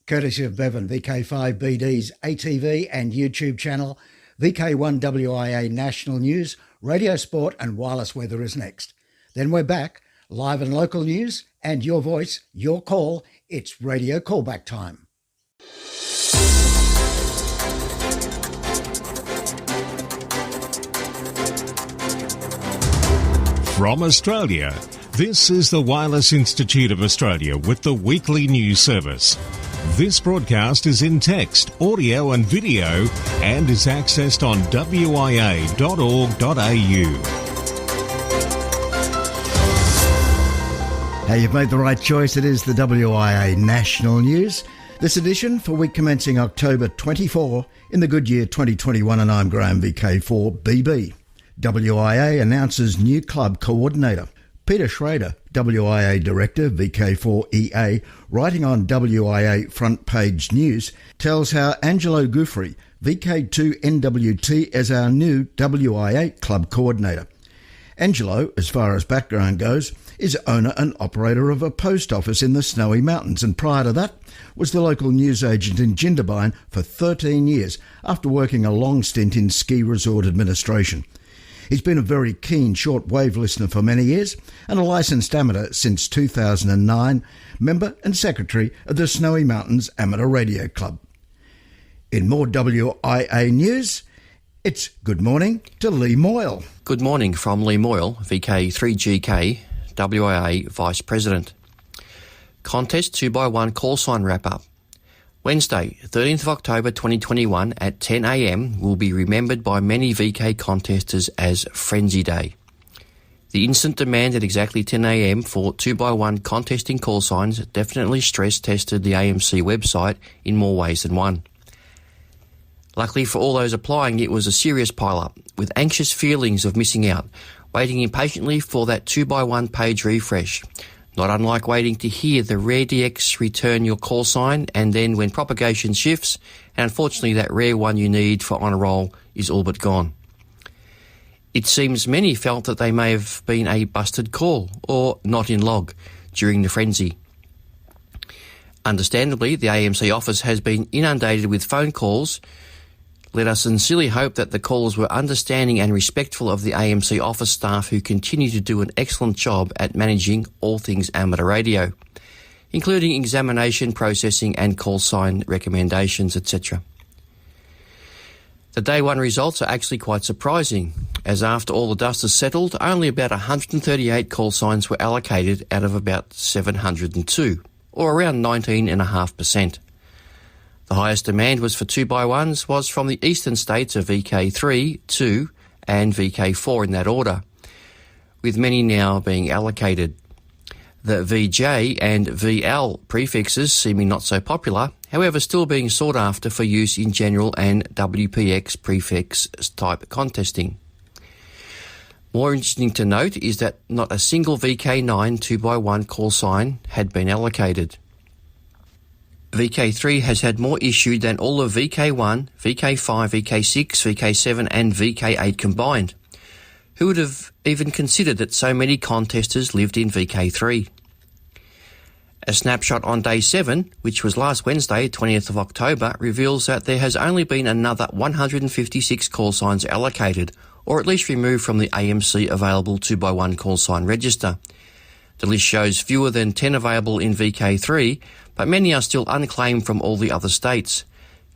Courtesy of Bevan, VK5BD's ATV and YouTube channel, VK1WIA National News, Radio Sport and Wireless Weather is next. Then we're back, live and local news, and your voice, your call. It's radio callback time. From Australia, this is the Wireless Institute of Australia with the weekly news service. This broadcast is in text, audio and video and is accessed on wia.org.au. Hey, you've made the right choice. It is the WIA National News. This edition for week commencing October 24 in the good year 2021, and I'm Graham, VK4BB. WIA announces new club coordinator. Peter Schrader, WIA Director, VK4EA, writing on WIA Front Page News, tells how Angelo Gouffri, VK2NWT, is our new WIA Club Coordinator. Angelo, as far as background goes, is owner and operator of a post office in the Snowy Mountains, and prior to that was the local newsagent in Jindabyne for 13 years after working a long stint in ski resort administration. He's been a very keen shortwave listener for many years and a licensed amateur since 2009, member and secretary of the Snowy Mountains Amateur Radio Club. In more WIA news, it's Good Morning to Lee Moyle. Good morning from Lee Moyle, VK3GK, WIA Vice President. Contest 2x1 call sign wrap-up. Wednesday, 13th of October 2021 at 10 a.m. will be remembered by many VK contesters as Frenzy Day. The instant demand at exactly 10 a.m. for 2x1 contesting call signs definitely stress-tested the AMC website in more ways than one. Luckily for all those applying, it was a serious pile-up, with anxious feelings of missing out, waiting impatiently for that 2x1 page refresh. Not unlike waiting to hear the rare DX return your call sign, and then when propagation shifts, and unfortunately that rare one you need for honour roll is all but gone. It seems many felt that they may have been a busted call, or not in log, during the frenzy. Understandably, the AMC office has been inundated with phone calls. Let us sincerely hope that the callers were understanding and respectful of the AMC office staff, who continue to do an excellent job at managing all things amateur radio, including examination, processing and call sign recommendations, etc. The day one results are actually quite surprising, as after all the dust has settled, only about 138 call signs were allocated out of about 702, or around 19.5%. The highest demand was for 2x1s was from the eastern states of VK3, 2 and VK4 in that order, with many now being allocated. The VJ and VL prefixes seeming not so popular, however still being sought after for use in general and WPX prefix type contesting. More interesting to note is that not a single VK9 2x1 call sign had been allocated. VK3 has had more issued than all of VK1, VK5, VK6, VK7 and VK8 combined. Who would have even considered that so many contesters lived in VK3? A snapshot on day 7, which was last Wednesday, 20th of October, reveals that there has only been another 156 call signs allocated, or at least removed from the AMC available 2x1 call sign register. The list shows fewer than 10 available in VK3, but many are still unclaimed from all the other states.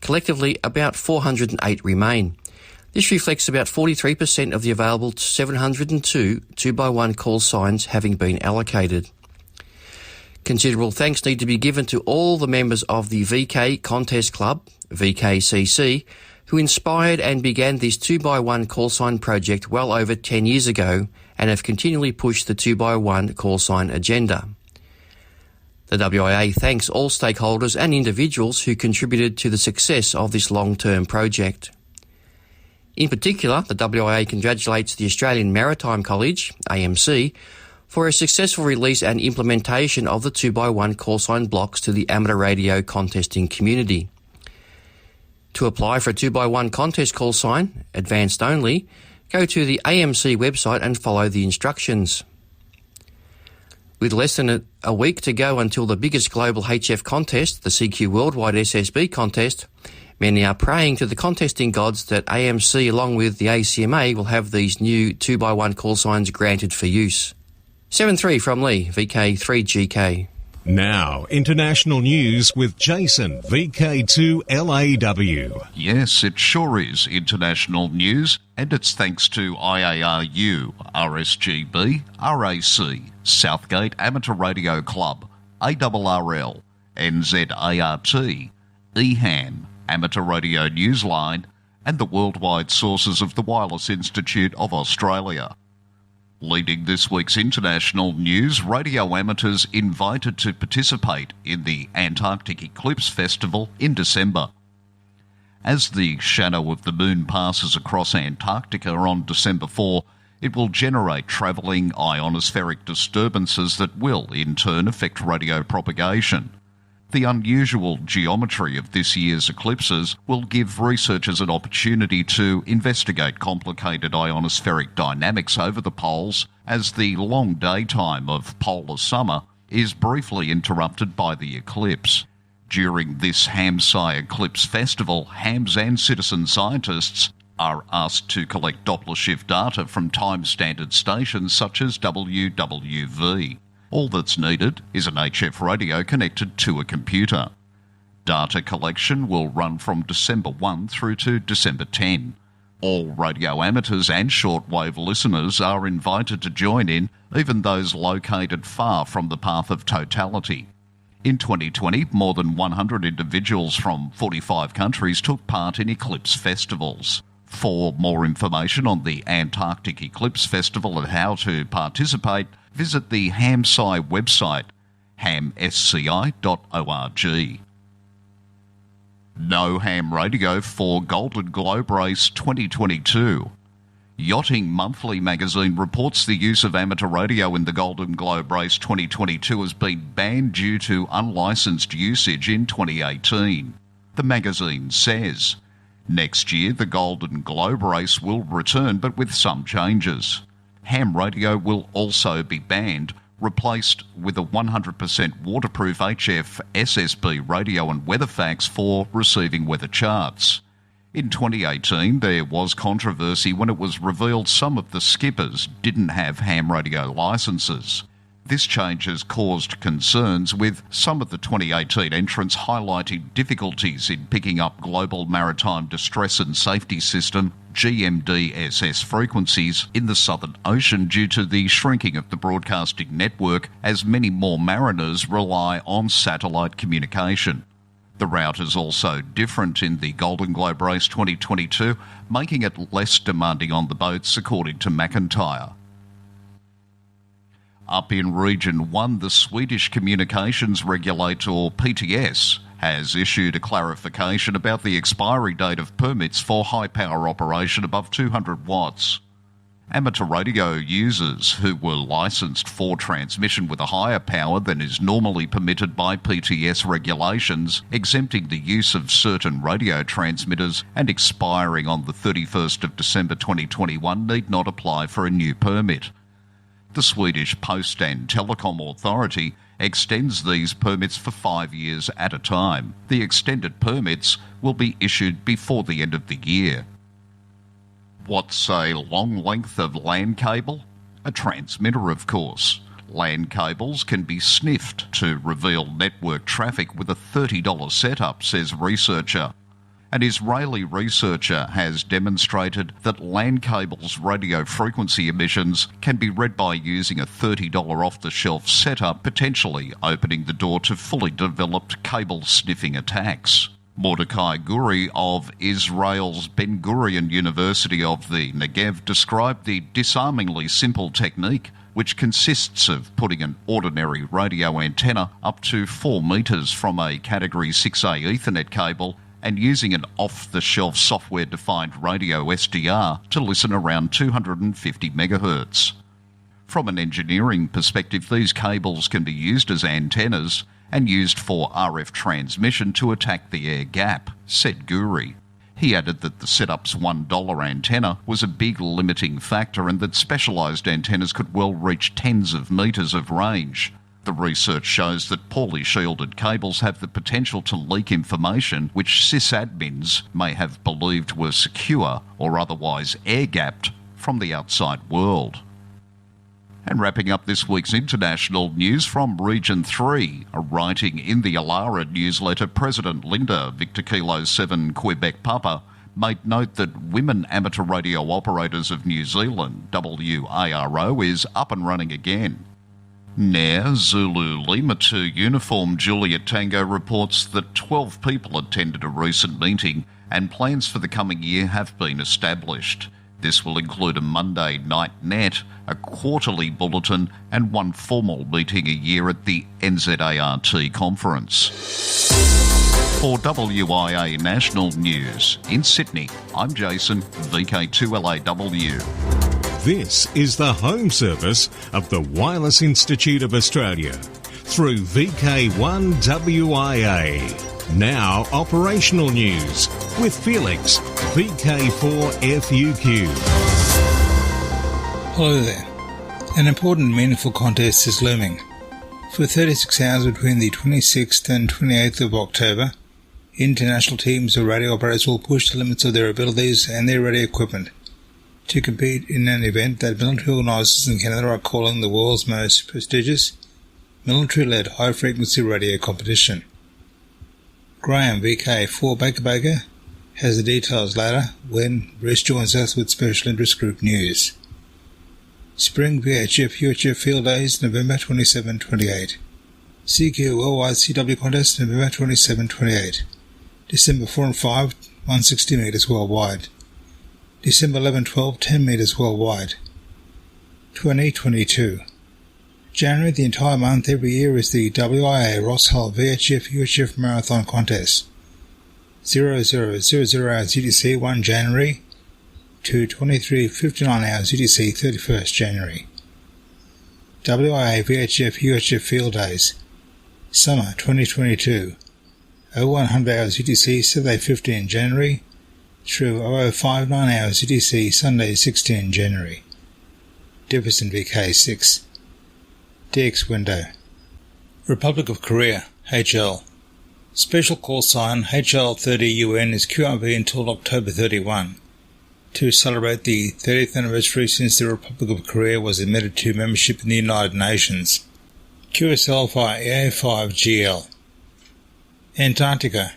Collectively, about 408 remain. This reflects about 43% of the available 702 2x1 call signs having been allocated. Considerable thanks need to be given to all the members of the VK Contest Club, VKCC, who inspired and began this 2x1 call sign project well over 10 years ago and have continually pushed the 2x1 call sign agenda. The WIA thanks all stakeholders and individuals who contributed to the success of this long-term project. In particular, the WIA congratulates the Australian Maritime College, AMC, for a successful release and implementation of the 2x1 call sign blocks to the amateur radio contesting community. To apply for a 2x1 contest call sign, advanced only, go to the AMC website and follow the instructions. With less than a week to go until the biggest global HF contest, the CQ Worldwide SSB contest, many are praying to the contesting gods that AMC along with the ACMA will have these new 2x1 call signs granted for use. 7-3 from Lee, VK3GK. Now, international news with Jason, VK2LAW. Yes, it sure is international news, and it's thanks to IARU, RSGB, RAC, Southgate Amateur Radio Club, ARRL, NZART, EHAM, Amateur Radio Newsline, and the worldwide sources of the Wireless Institute of Australia. Leading this week's international news, radio amateurs invited to participate in the Antarctic Eclipse Festival in December. As the shadow of the moon passes across Antarctica on December 4, it will generate travelling ionospheric disturbances that will, in turn, affect radio propagation. The unusual geometry of this year's eclipses will give researchers an opportunity to investigate complicated ionospheric dynamics over the poles as the long daytime of polar summer is briefly interrupted by the eclipse. During this Ham-Sci Eclipse Festival, hams and citizen scientists are asked to collect Doppler shift data from time-standard stations such as WWV. All that's needed is an HF radio connected to a computer. Data collection will run from December 1 through to December 10. All radio amateurs and shortwave listeners are invited to join in, even those located far from the path of totality. In 2020, more than 100 individuals from 45 countries took part in eclipse festivals. For more information on the Antarctic Eclipse Festival and how to participate, visit the Ham-Sci website, hamsci.org. No ham radio for Golden Globe Race 2022. Yachting Monthly magazine reports the use of amateur radio in the Golden Globe Race 2022 has been banned due to unlicensed usage in 2018. The magazine says, next year the Golden Globe Race will return, but with some changes. Ham radio will also be banned, replaced with a 100% waterproof HF SSB radio and weather fax for receiving weather charts. In 2018, there was controversy when it was revealed some of the skippers didn't have ham radio licences. This change has caused concerns, with some of the 2018 entrants highlighting difficulties in picking up Global Maritime Distress and Safety System GMDSS frequencies in the Southern Ocean due to the shrinking of the broadcasting network as many more mariners rely on satellite communication. The route is also different in the Golden Globe Race 2022, making it less demanding on the boats, according to McIntyre. Up in Region 1, the Swedish communications regulator, PTS, has issued a clarification about the expiry date of permits for high-power operation above 200 watts. Amateur radio users who were licensed for transmission with a higher power than is normally permitted by PTS regulations, exempting the use of certain radio transmitters and expiring on the 31st of December 2021, need not apply for a new permit. The Swedish Post and Telecom Authority extends these permits for 5 years at a time. The extended permits will be issued before the end of the year. What's a long length of LAN cable? A transmitter, of course. LAN cables can be sniffed to reveal network traffic with a $30 setup, says researcher. An Israeli researcher has demonstrated that LAN cables' radio frequency emissions can be read by using a $30 off-the-shelf setup, potentially opening the door to fully developed cable-sniffing attacks. Mordecai Guri of Israel's Ben Gurion University of the Negev described the disarmingly simple technique, which consists of putting an ordinary radio antenna up to 4 metres from a Category 6A Ethernet cable and using an off-the-shelf software-defined radio SDR to listen around 250 MHz. From an engineering perspective, these cables can be used as antennas and used for RF transmission to attack the air gap, said Guri. He added that the setup's $1 antenna was a big limiting factor and that specialised antennas could well reach tens of metres of range. The research shows that poorly shielded cables have the potential to leak information which sysadmins may have believed were secure or otherwise air-gapped from the outside world. And wrapping up this week's international news from Region 3, writing in the Alara newsletter, President Linda Victor Kilo 7 Quebec Papa made note that Women Amateur Radio Operators of New Zealand, WARO, is up and running again. Nair Zulu Lima 2 Uniform Juliet Tango reports that 12 people attended a recent meeting and plans for the coming year have been established. This will include a Monday night net, a quarterly bulletin and one formal meeting a year at the NZART conference. For WIA National News in Sydney, I'm Jason, VK2LAW. This is the home service of the Wireless Institute of Australia through VK1WIA. Now operational news with Felix, VK4FUQ. Hello there. An important and meaningful contest is looming. For 36 hours between the 26th and 28th of October, international teams of radio operators will push the limits of their abilities and their radio equipment to compete in an event that military organisers in Canada are calling the world's most prestigious military-led high-frequency radio competition. Graham, VK4 Baker, has the details later when Bruce joins us with Special Interest Group News. Spring VHF UHF Field Days, November 27-28. CQ Worldwide CW Contest, November 27-28. December 4 and 5, 160 metres worldwide. December 11-12, 10 metres worldwide. 2022. January, the entire month every year, is the WIA Ross Hull VHF UHF Marathon Contest. 0000 hours UTC 1 January to 23:59 hours UTC 31st January. WIA VHF UHF Field Days. Summer 2022. 0100 hours UTC Saturday 15 January through 0059 hours UTC Sunday 16 January. Differson VK6. DX window. Republic of Korea, HL. Special call sign HL30UN is QRV until October 31 to celebrate the 30th anniversary since the Republic of Korea was admitted to membership in the United Nations. QSL via EA5GL. Antarctica.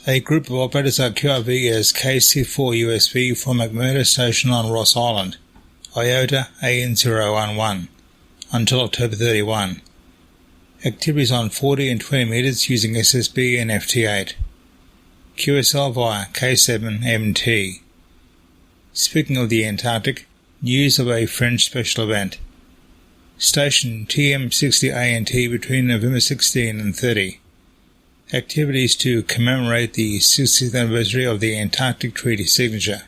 A group of operators are QRV as KC4USV from McMurdo Station on Ross Island, IOTA AN011. Until October 31. Activities on 40 and 20 metres using SSB and FT8. QSL via K7MT. Speaking of the Antarctic, news of a French special event. Station TM60ANT between November 16 and 30. Activities to commemorate the 60th anniversary of the Antarctic Treaty signature.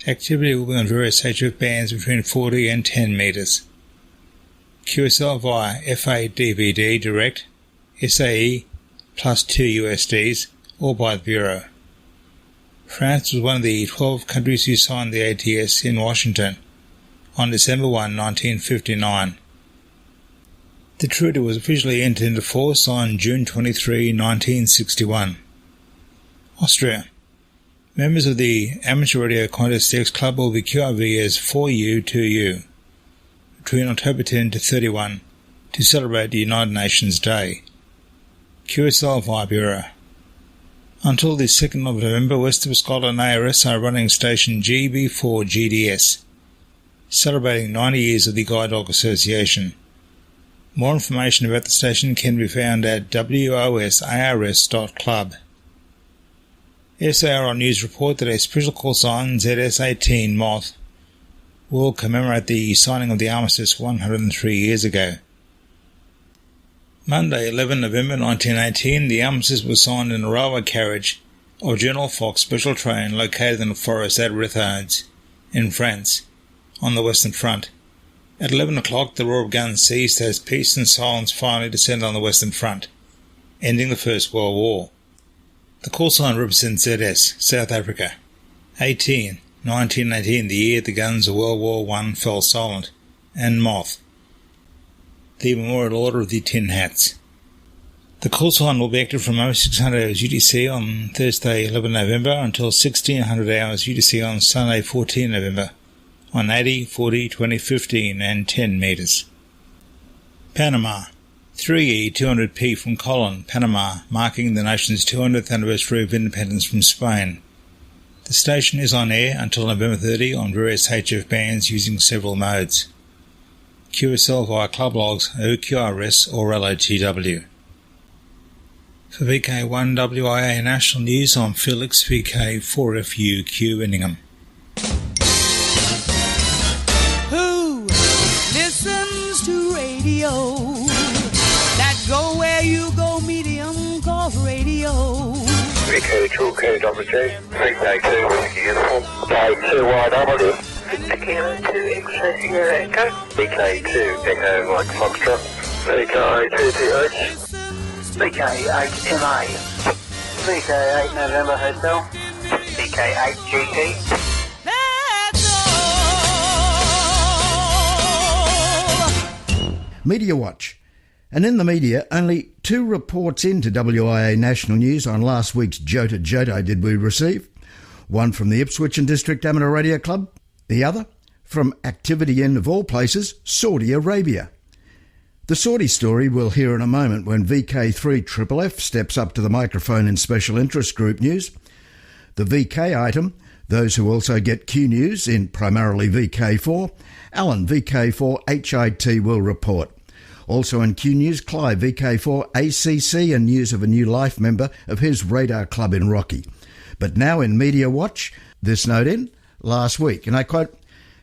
Activity will be on various HF bands between 40 and 10 metres. QSL via F8 DVD direct, SAE plus 2 USDs, or by the Bureau. France was one of the 12 countries who signed the ATS in Washington on December 1, 1959. The treaty was officially entered into force on June 23, 1961. Austria. Members of the Amateur Radio Contest X Club will be QRV as 4U2U. Between October 10 to 31 to celebrate the United Nations Day. QSL via Bureau. Until the 2nd of November, West of Scotland ARS are running station GB4GDS, celebrating 90 years of the Guide Dog Association. More information about the station can be found at wosars.club. SAR News report that a special call sign ZS18 Moth will commemorate the signing of the armistice 103 years ago. Monday, 11 November 1918, the armistice was signed in a railway carriage of General Foch's special train located in a forest at Rithards, in France, on the Western Front. At 11 o'clock, the roar of guns ceased as peace and silence finally descended on the Western Front, ending the First World War. The call sign represents ZS, South Africa. 18. 1918, the year the guns of World War I fell silent. And Moth. The Memorial Order of the Tin Hats. The call sign will be active from 0600 hours UTC on Thursday 11 November until 1600 hours UTC on Sunday 14 November on 80, 40, 20, 15 and 10 metres. Panama. 3E 200p from Colon, Panama, marking the nation's 200th anniversary of independence from Spain. The station is on air until November 30 on various HF bands using several modes. QSL via club logs, OQRS or LOTW. For VK1WIA National News, I'm Felix, VK4FUQ Inningham. Who listens to radio? That go where you go, medium called radio. VK2 KWJ, VK2 Whiskey Uniform, VK2YW. Tequila 2 X-ray Sierra Echo, VK2 Echo Mike Foxtrot, VK2TH, VK8MA, VK8 November Hotel, VK8 GT. That's all. Media Watch. And in the media, only 2 reports into WIA National News on last week's Jota Joto did we receive. One from the Ipswich and District Amateur Radio Club, the other from activity in, of all places, Saudi Arabia. The Saudi story we'll hear in a moment when VK3FFF steps up to the microphone in Special Interest Group News. The VK item, those who also get Q News in primarily VK4, Alan VK4 HIT will report. Also in Q News, Clive VK4 ACC and news of a new life member of his radar club in Rocky. But now in Media Watch, this note in last week, and I quote,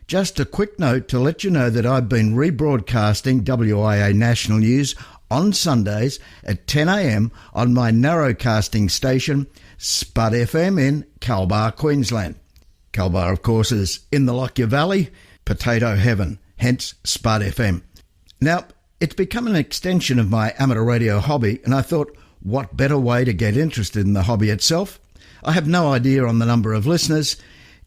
"Just a quick note to let you know that I've been rebroadcasting WIA National News on Sundays at 10 a.m. on my narrowcasting station, Spud FM in Kalbar, Queensland." Kalbar, of course, is in the Lockyer Valley, potato heaven, hence Spud FM. Now, it's become an extension of my amateur radio hobby, and I thought, what better way to get interested in the hobby itself? I have no idea on the number of listeners.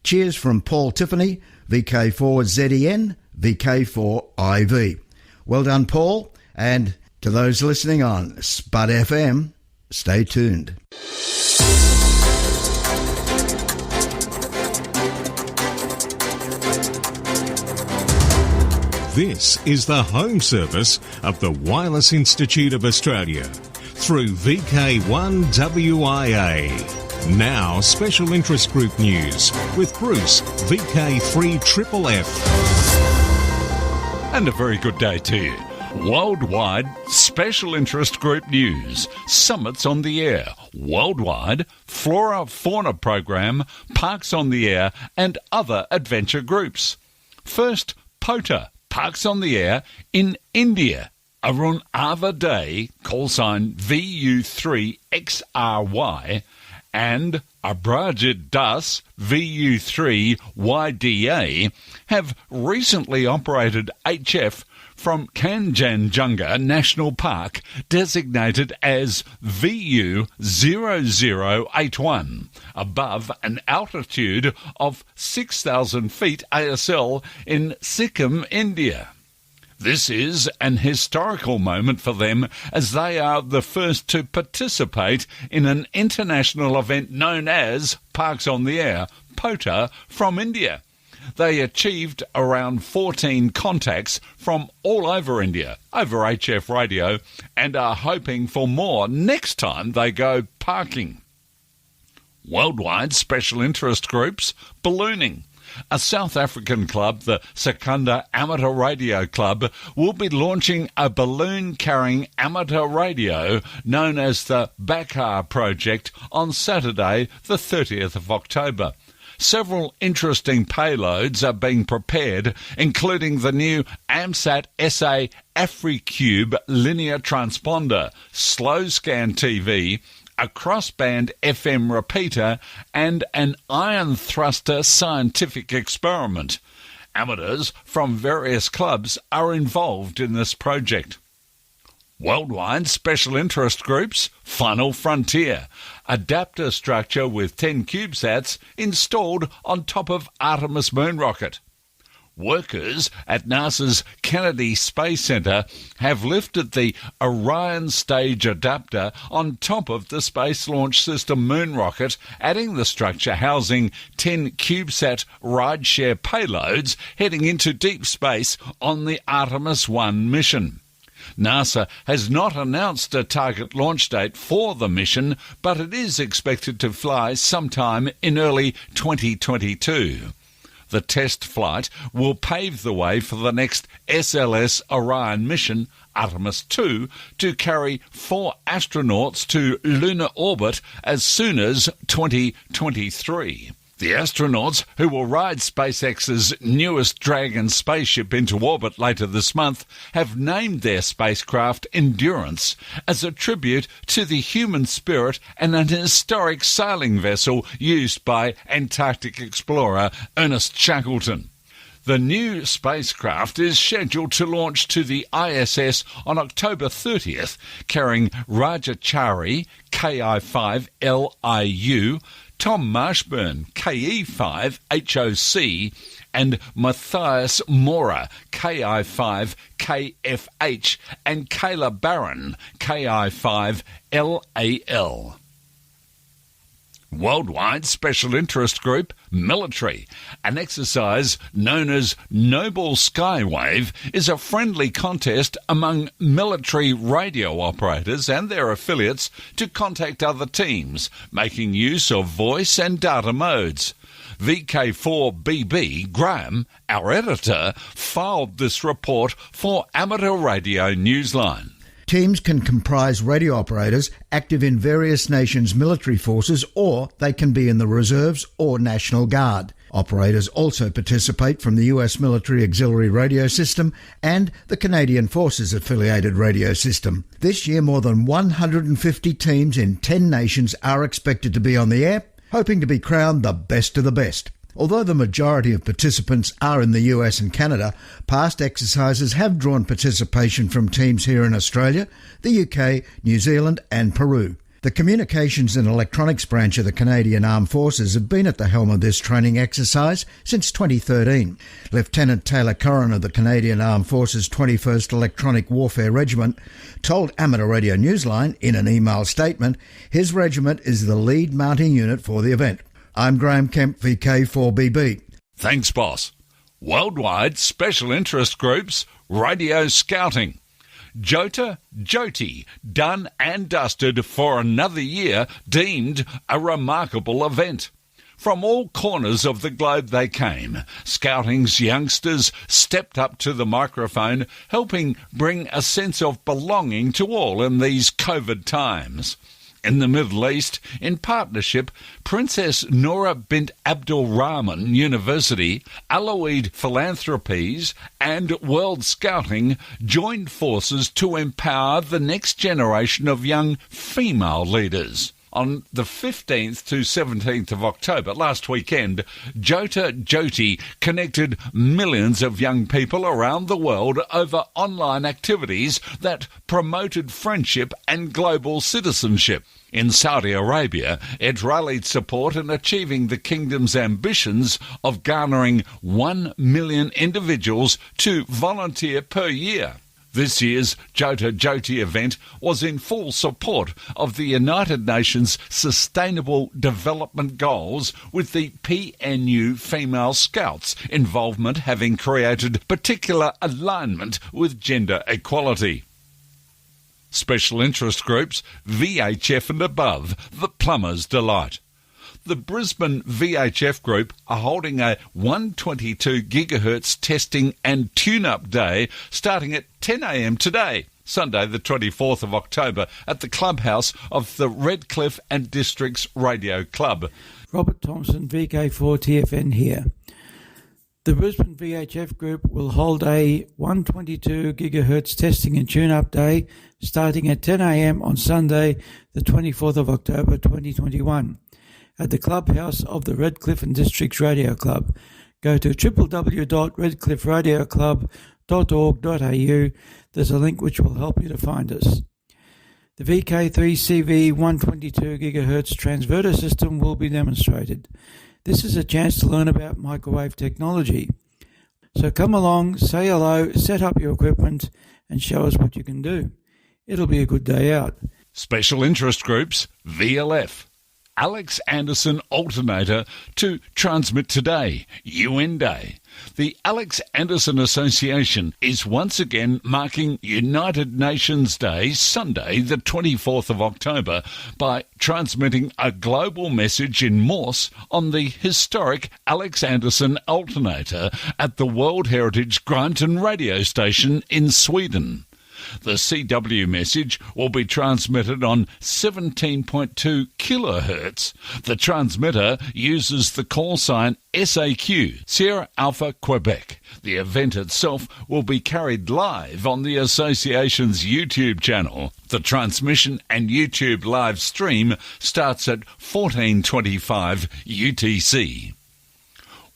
Cheers from Paul Tiffany, VK4ZEN, VK4IV. Well done, Paul. And to those listening on Spud FM, stay tuned. This is the home service of the Wireless Institute of Australia through VK1WIA. Now, Special Interest Group News with Bruce, VK3FFF. And a very good day to you. Worldwide Special Interest Group News. Summits on the Air. Worldwide Flora Fauna Program. Parks on the Air and other adventure groups. First, POTA. Parks on the Air in India. Arun Ava Day, call sign VU3XRY, and Abrajit Das, VU3YDA, have recently operated HF from Kanchenjunga National Park, designated as VU0081, above an altitude of 6,000 feet ASL in Sikkim, India. This is an historical moment for them, as they are the first to participate in an international event known as Parks on the Air, POTA, from India. They achieved around 14 contacts from all over India, over HF radio, and are hoping for more next time they go parking. Worldwide Special Interest Groups, ballooning. A South African club, the Secunda Amateur Radio Club, will be launching a balloon-carrying amateur radio known as the Bakar Project on Saturday, the 30th of October. Several interesting payloads are being prepared, including the new AMSAT SA AfriCube linear transponder, slow scan TV, a crossband FM repeater, and an ion thruster scientific experiment. Amateurs from various clubs are involved in this project. Worldwide Special Interest Groups, Final Frontier, adapter structure with 10 CubeSats installed on top of Artemis moon rocket. Workers at NASA's Kennedy Space Center have lifted the Orion stage adapter on top of the Space Launch System moon rocket, adding the structure housing 10 CubeSat rideshare payloads heading into deep space on the Artemis 1 mission. NASA has not announced a target launch date for the mission, but it is expected to fly sometime in early 2022. The test flight will pave the way for the next SLS Orion mission, Artemis 2, to carry 4 astronauts to lunar orbit as soon as 2023. The astronauts, who will ride SpaceX's newest Dragon spaceship into orbit later this month, have named their spacecraft Endurance as a tribute to the human spirit and an historic sailing vessel used by Antarctic explorer Ernest Shackleton. The new spacecraft is scheduled to launch to the ISS on October 30th, carrying Rajachari Ki-5 LIU, Tom Marshburn KE5 HOC, and Matthias Mora KI5 KFH, and Kayla Barron KI5 LAL. Worldwide Special Interest Group, Military. An exercise known as Noble Skywave is a friendly contest among military radio operators and their affiliates to contact other teams, making use of voice and data modes. VK4BB Graham, our editor, filed this report for Amateur Radio Newsline. Teams can comprise radio operators active in various nations' military forces, or they can be in the reserves or National Guard. Operators also participate from the US Military Auxiliary Radio System and the Canadian Forces Affiliated Radio System. This year, more than 150 teams in 10 nations are expected to be on the air, hoping to be crowned the best of the best. Although the majority of participants are in the US and Canada, past exercises have drawn participation from teams here in Australia, the UK, New Zealand and Peru. The Communications and Electronics branch of the Canadian Armed Forces have been at the helm of this training exercise since 2013. Lieutenant Taylor Curran of the Canadian Armed Forces 21st Electronic Warfare Regiment told Amateur Radio Newsline in an email statement his regiment is the lead mounting unit for the event. I'm Graham Kemp, VK4BB. Thanks, boss. Worldwide Special Interest Groups, Radio Scouting. Jyoti, done and dusted for another year, deemed a remarkable event. From all corners of the globe they came. Scouting's youngsters stepped up to the microphone, helping bring a sense of belonging to all in these COVID times. In the Middle East, in partnership, Princess Noura bint Abdul Rahman University, Aloid Philanthropies and World Scouting joined forces to empower the next generation of young female leaders. On the 15th to 17th of October, last weekend, Jyoti connected millions of young people around the world over online activities that promoted friendship and global citizenship. In Saudi Arabia, it rallied support in achieving the kingdom's ambitions of garnering 1 million individuals to volunteer per year. This year's Jyoti event was in full support of the United Nations Sustainable Development Goals, with the PNU Female Scouts' involvement having created particular alignment with gender equality. Special Interest Groups, VHF and above, the Plumber's Delight. The Brisbane VHF Group are holding a 122 GHz testing and tune-up day starting at 10 a.m. today, Sunday the 24th of October, at the clubhouse of the Redcliffe and Districts Radio Club. Robert Thompson, VK4TFN here. The Brisbane VHF Group will hold a 122 GHz testing and tune-up day starting at 10 a.m. on Sunday the 24th of October 2021. At the clubhouse of the Redcliffe and Districts Radio Club. Go to www.redclifferadioclub.com australian.org.au. There's a link which will help you to find us. The VK3CV 122 GHz transverter system will be demonstrated. This is a chance to learn about microwave technology. So come along, say hello, set up your equipment, and show us what you can do. It'll be a good day out. Special interest groups, VLF. Alex Anderson Alternator to transmit today, UN Day. The Alex Anderson Association is once again marking United Nations Day, Sunday, the 24th of October, by transmitting a global message in Morse on the historic Alex Anderson Alternator at the World Heritage Granton radio station in Sweden. The CW message will be transmitted on 17.2 kilohertz. The transmitter uses the call sign SAQ, Sierra Alpha Quebec. The event itself will be carried live on the association's YouTube channel. The transmission and YouTube live stream starts at 14:25 UTC.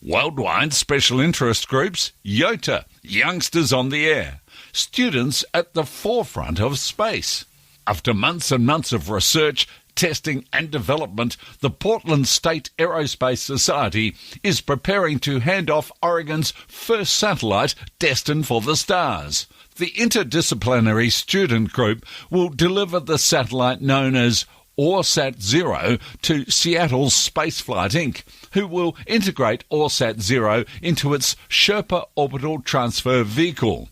Worldwide special interest groups, YOTA, Youngsters on the Air. Students at the forefront of space. After months and months of research, testing and development, the Portland State Aerospace Society is preparing to hand off Oregon's first satellite destined for the stars. The interdisciplinary student group will deliver the satellite known as ORSAT-0 to Seattle's Spaceflight Inc., who will integrate ORSAT-0 into its Sherpa Orbital Transfer Vehicle.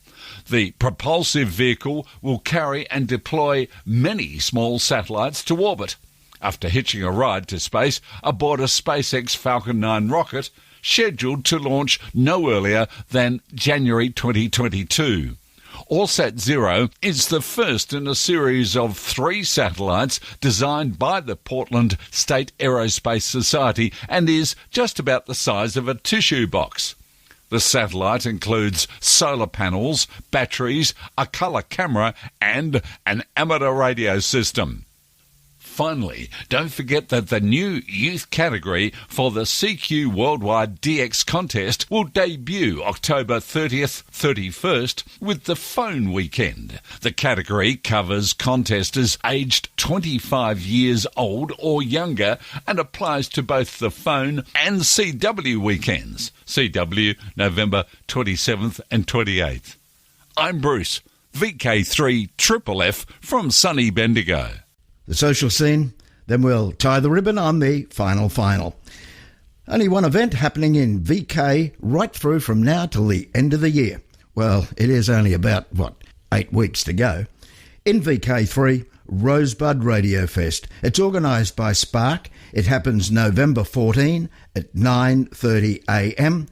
The propulsive vehicle will carry and deploy many small satellites to orbit. After hitching a ride to space aboard a SpaceX Falcon 9 rocket, scheduled to launch no earlier than January 2022. ORSAT-0 is the first in a series of 3 satellites designed by the Portland State Aerospace Society and is just about the size of a tissue box. The satellite includes solar panels, batteries, a colour camera and an amateur radio system. Finally, don't forget that the new youth category for the CQ Worldwide DX contest will debut October 30th, 31st with the Phone Weekend. The category covers contesters aged 25 years old or younger and applies to both the phone and CW weekends. CW November 27th and 28th. I'm Bruce, VK3FFF from sunny Bendigo. The social scene, then we'll tie the ribbon on the final. Only one event happening in VK right through from now till the end of the year. Well, it is only about, 8 weeks to go. In VK3, Rosebud Radio Fest. It's organised by Spark. It happens November 14 at 9:30 a.m.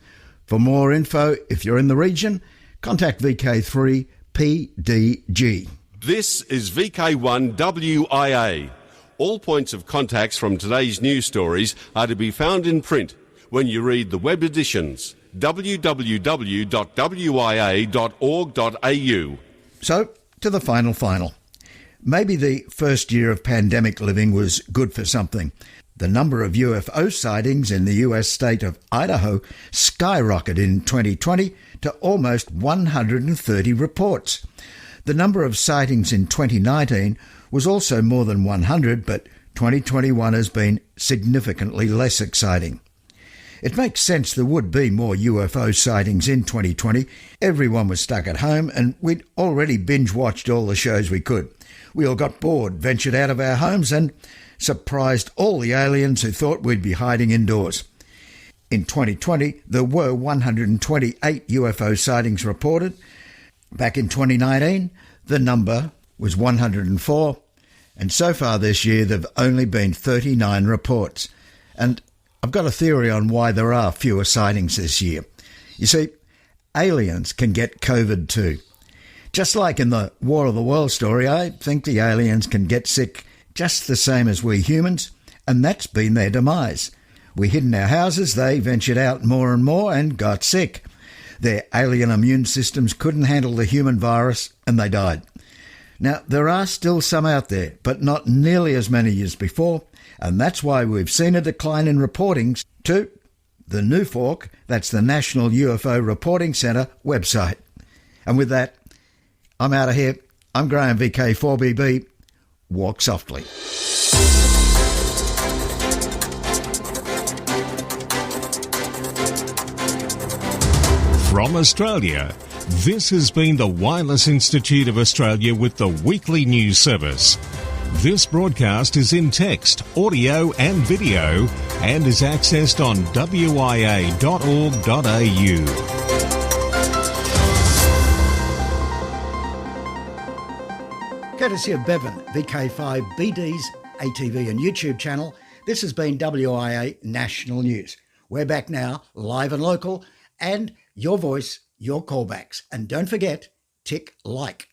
For more info, if you're in the region, contact VK3 PDG. This is VK1 WIA. All points of contacts from today's news stories are to be found in print when you read the web editions, www.wia.org.au. So, to the final. Maybe the first year of pandemic living was good for something. The number of UFO sightings in the US state of Idaho skyrocketed in 2020 to almost 130 reports. The number of sightings in 2019 was also more than 100, but 2021 has been significantly less exciting. It makes sense there would be more UFO sightings in 2020. Everyone was stuck at home and we'd already binge-watched all the shows we could. We all got bored, ventured out of our homes and surprised all the aliens who thought we'd be hiding indoors. In 2020, there were 128 UFO sightings reported. Back in 2019, the number was 104, and so far this year there have only been 39 reports. And I've got a theory on why there are fewer sightings this year. You see, aliens can get COVID too. Just like in the War of the World story, I think the aliens can get sick just the same as we humans, and that's been their demise. We hid in our houses, they ventured out more and more and got sick. Their alien immune systems couldn't handle the human virus and they died. Now, there are still some out there, but not nearly as many as before, and that's why we've seen a decline in reportings to the NUFORC, that's the National UFO Reporting Centre website. And with that, I'm out of here. I'm Graham, VK4BB. Walk softly. From Australia, this has been the Wireless Institute of Australia with the weekly news service. This broadcast is in text, audio and video and is accessed on wia.org.au. Courtesy of Bevan, VK5BD's ATV and YouTube channel, this has been WIA National News. We're back now, live and local, and your voice, your callbacks. And don't forget, tick like.